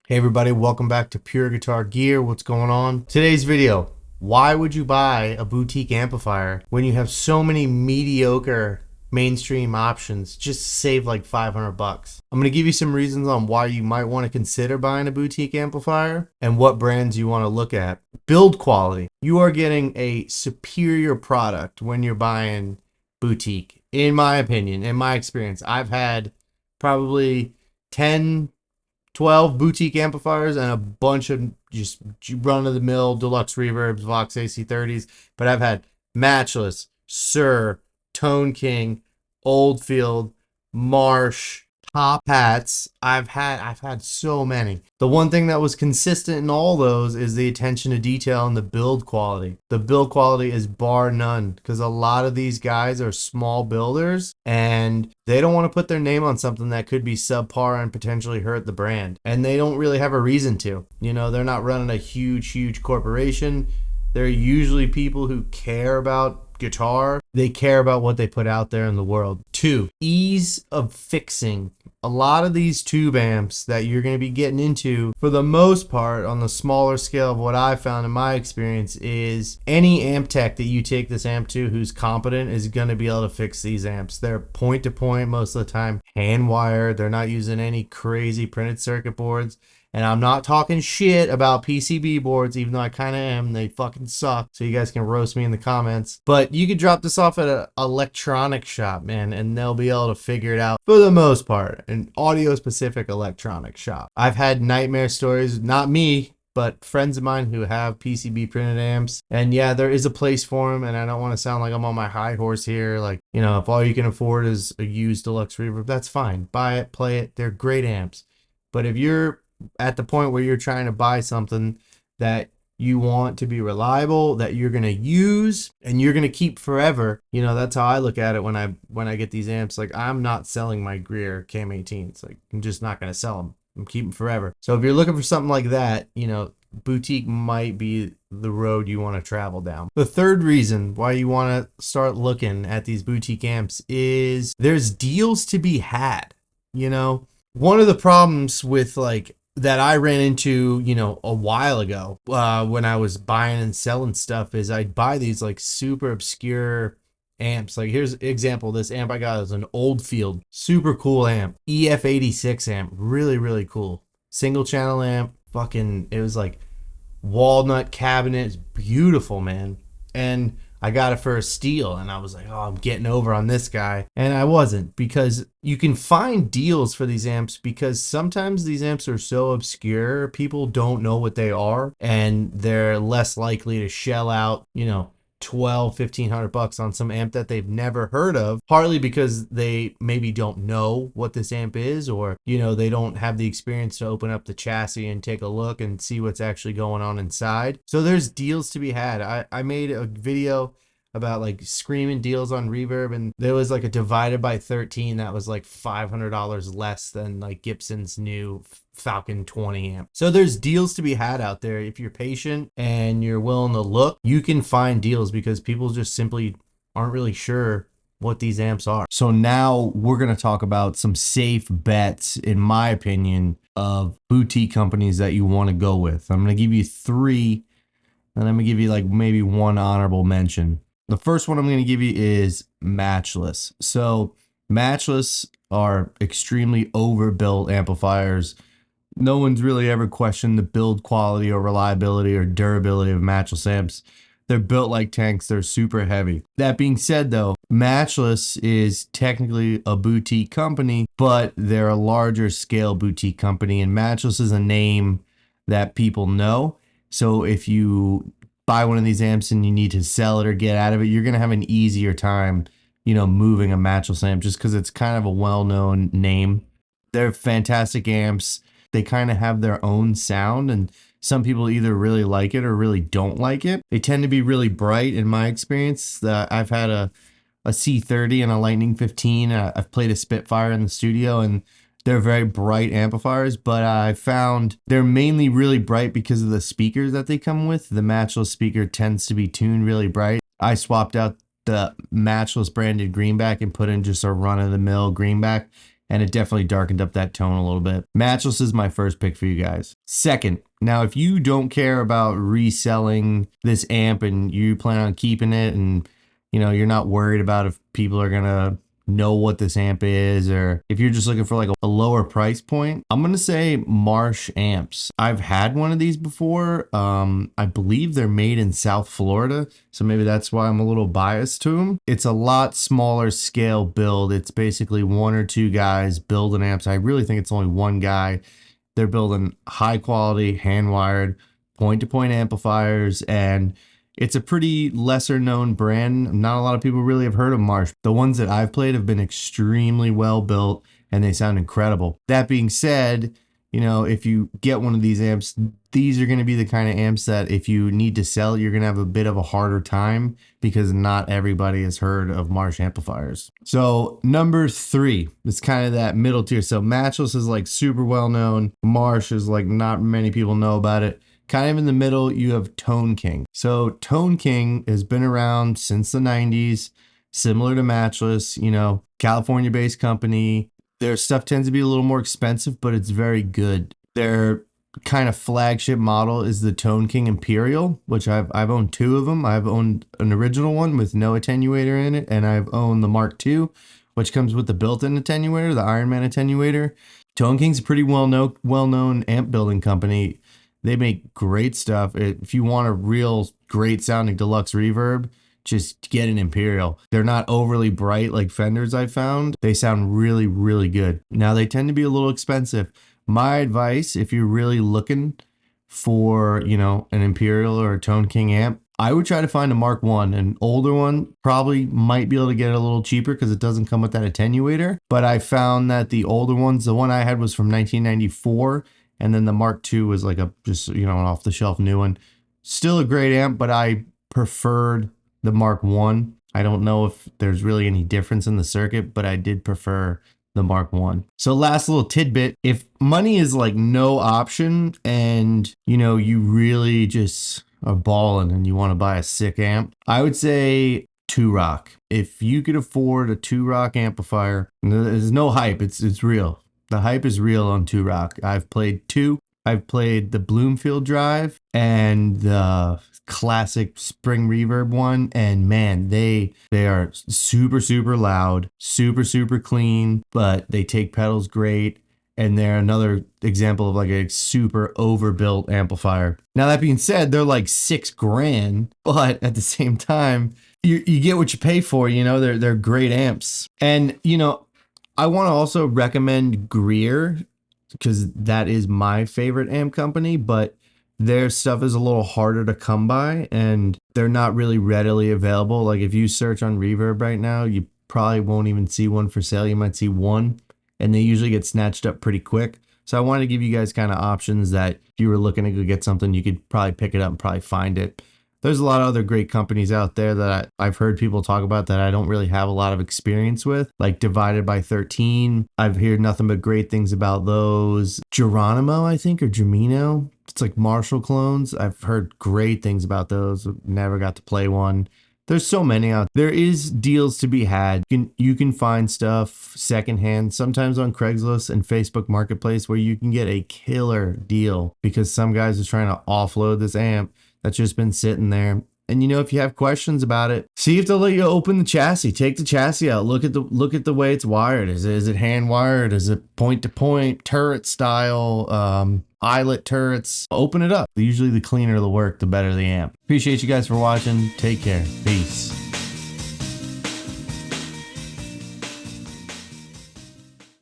Hey everybody, welcome back to Pure Guitar Gear. What's going on? Today's video, why would you buy a boutique amplifier when you have so many mediocre mainstream options just to save like 500 bucks? I'm going to give you some reasons on why you might want to consider buying a boutique amplifier and what brands you want to look at. Build quality. You are getting a superior product when you're buying boutique. In my opinion, in my experience, I've had probably 10 12 boutique amplifiers and a bunch of just run-of-the-mill deluxe reverbs, Vox AC30s. But I've had Matchless, Sir, Tone King, Oldfield, Marsh, Top Hats. I've had so many. The one thing that was consistent in all those is the attention to detail and the build quality. The build quality is bar none because a lot of these guys are small builders and they don't want to put their name on something that could be subpar and potentially hurt the brand. And they don't really have a reason to. You know, they're not running a huge corporation. They're usually people who care about guitar. They care about what they put out there in the world. 2, ease of fixing. A lot of these tube amps that you're going to be getting into, for the most part, on the smaller scale of what I found in my experience, is any amp tech that you take this amp to who's competent is going to be able to fix these amps. They're point to point most of the time, hand wired. They're not using any crazy printed circuit boards. And I'm not talking shit about PCB boards, even though I kind of am. They fucking suck. So you guys can roast me in the comments. But you could drop this off at an electronic shop, man, and they'll be able to figure it out for the most part. An audio-specific electronic shop. I've had nightmare stories, not me, but friends of mine who have PCB printed amps. And yeah, there is a place for them, and I don't want to sound like I'm on my high horse here. Like, you know, if all you can afford is a used deluxe reverb, that's fine. Buy it, play it. They're great amps. But if you're at the point where you're trying to buy something that you want to be reliable, that you're going to use and you're going to keep forever, you know, that's how I look at it when I get these amps. Like, I'm not selling my Greer Cam18s. Like, I'm just not going to sell them. I'm keeping forever. So if you're looking for something like that, you know, boutique might be the road you want to travel down. The third reason why you want to start looking at these boutique amps is there's deals to be had. You know, one of the problems with like that I ran into, you know, a while ago when I was buying and selling stuff is I'd buy these like super obscure amps. Like, here's an example. This amp I got is an Oldfield, super cool amp, EF86 amp, really cool. Single channel amp, fucking, it was like walnut cabinet. It's beautiful, man. And I got it for a steal, and I was like, oh, I'm getting over on this guy. And I wasn't, because you can find deals for these amps because sometimes these amps are so obscure, people don't know what they are, and they're less likely to shell out, you know, 1,200-1,500 bucks on some amp that they've never heard of, partly because they maybe don't know what this amp is, or, you know, they don't have the experience to open up the chassis and take a look and see what's actually going on inside. So there's deals to be had. I made a video about like screaming deals on Reverb, and there was like a divided by 13 that was like $500 less than like Gibson's new Falcon 20 amp. So there's deals to be had out there. If you're patient and you're willing to look, you can find deals because people just simply aren't really sure what these amps are. So now we're going to talk about some safe bets, in my opinion, of boutique companies that you want to go with. I'm going to give you 3, and I'm going to give you like maybe 1 honorable mention. The first one I'm going to give you is Matchless. So Matchless are extremely overbuilt amplifiers. No one's really ever questioned the build quality or reliability or durability of Matchless amps. They're built like tanks. They're super heavy. That being said, though, Matchless is technically a boutique company, but they're a larger scale boutique company, and Matchless is a name that people know. So if you buy one of these amps and you need to sell it or get out of it, you're going to have an easier time, you know, moving a Matchless amp just because it's kind of a well-known name. They're fantastic amps. They kind of have their own sound, and some people either really like it or really don't like it. They tend to be really bright in my experience. I've had a C30 and a Lightning 15. I've played a Spitfire in the studio, and they're very bright amplifiers, but I found they're mainly really bright because of the speakers that they come with. The Matchless speaker tends to be tuned really bright. I swapped out the Matchless branded greenback and put in just a run-of-the-mill greenback, and it definitely darkened up that tone a little bit. Matchless is my first pick for you guys. Second, now if you don't care about reselling this amp and you plan on keeping it, and you're not worried about if people are gonna know what this amp is, or if you're just looking for like a lower price point, I'm gonna say Marsh amps. I've had one of these before. I believe they're made in South Florida, so maybe that's why I'm a little biased to them. It's a lot smaller scale build. It's basically one or two guys building amps. I really think it's only one guy. They're building high quality hand wired point-to-point amplifiers, and it's a pretty lesser known brand. Not a lot of people really have heard of Marsh. The ones that I've played have been extremely well built and they sound incredible. That being said, if you get one of these amps, these are going to be the kind of amps that if you need to sell, you're going to have a bit of a harder time because not everybody has heard of Marsh amplifiers. So number 3, it's kind of that middle tier. So Matchless is like super well known. Marsh is like not many people know about it. Kind of in the middle, you have Tone King. So Tone King has been around since the 90s, similar to Matchless, California-based company. Their stuff tends to be a little more expensive, but it's very good. Their kind of flagship model is the Tone King Imperial, which I've owned 2 of them. I've owned an original one with no attenuator in it, and I've owned the Mark II, which comes with the built-in attenuator, the Iron Man attenuator. Tone King's a pretty well-known amp building company. They make great stuff. If you want a real great sounding deluxe reverb, just get an Imperial. They're not overly bright like Fenders I found. They sound really, really good. Now they tend to be a little expensive. My advice, if you're really looking for, an Imperial or a Tone King amp, I would try to find a Mark I. An older one probably might be able to get it a little cheaper because it doesn't come with that attenuator. But I found that the older ones, the one I had was from 1994. And then the Mark II was like just an off-the-shelf new one. Still a great amp, but I preferred the Mark I. I don't know if there's really any difference in the circuit, but I did prefer the Mark I. So last little tidbit, if money is like no option and, you really just are balling and you want to buy a sick amp, I would say Two-Rock. If you could afford a Two-Rock amplifier, there's no hype, it's real. The hype is real on Two-Rock. I've played 2. I've played the Bloomfield Drive and the classic Spring Reverb one. And man, they are super, super loud, super, super clean, but they take pedals great. And they're another example of like a super overbuilt amplifier. Now, that being said, they're like $6,000, but at the same time, you get what you pay for, they're great amps. And, I want to also recommend Greer because that is my favorite amp company, but their stuff is a little harder to come by and they're not really readily available. Like if you search on Reverb right now, you probably won't even see one for sale. You might see one and they usually get snatched up pretty quick. So I wanted to give you guys kind of options that if you were looking to go get something, you could probably pick it up and probably find it. There's a lot of other great companies out there that I've heard people talk about that I don't really have a lot of experience with, like Divided by 13. I've heard nothing but great things about those. Geronimo, I think, or Gemino. It's like Marshall clones. I've heard great things about those. Never got to play one. There's so many out there. There is deals to be had. You can find stuff secondhand, sometimes on Craigslist and Facebook Marketplace, where you can get a killer deal because some guys are trying to offload this amp that's just been sitting there. And if you have questions about it, see if they'll let you open the chassis. Take the chassis out. Look at the way it's wired. Is it hand wired? Is it point to point turret style? Eyelet turrets? Open it up. Usually the cleaner the work, the better the amp. Appreciate you guys for watching. Take care. Peace.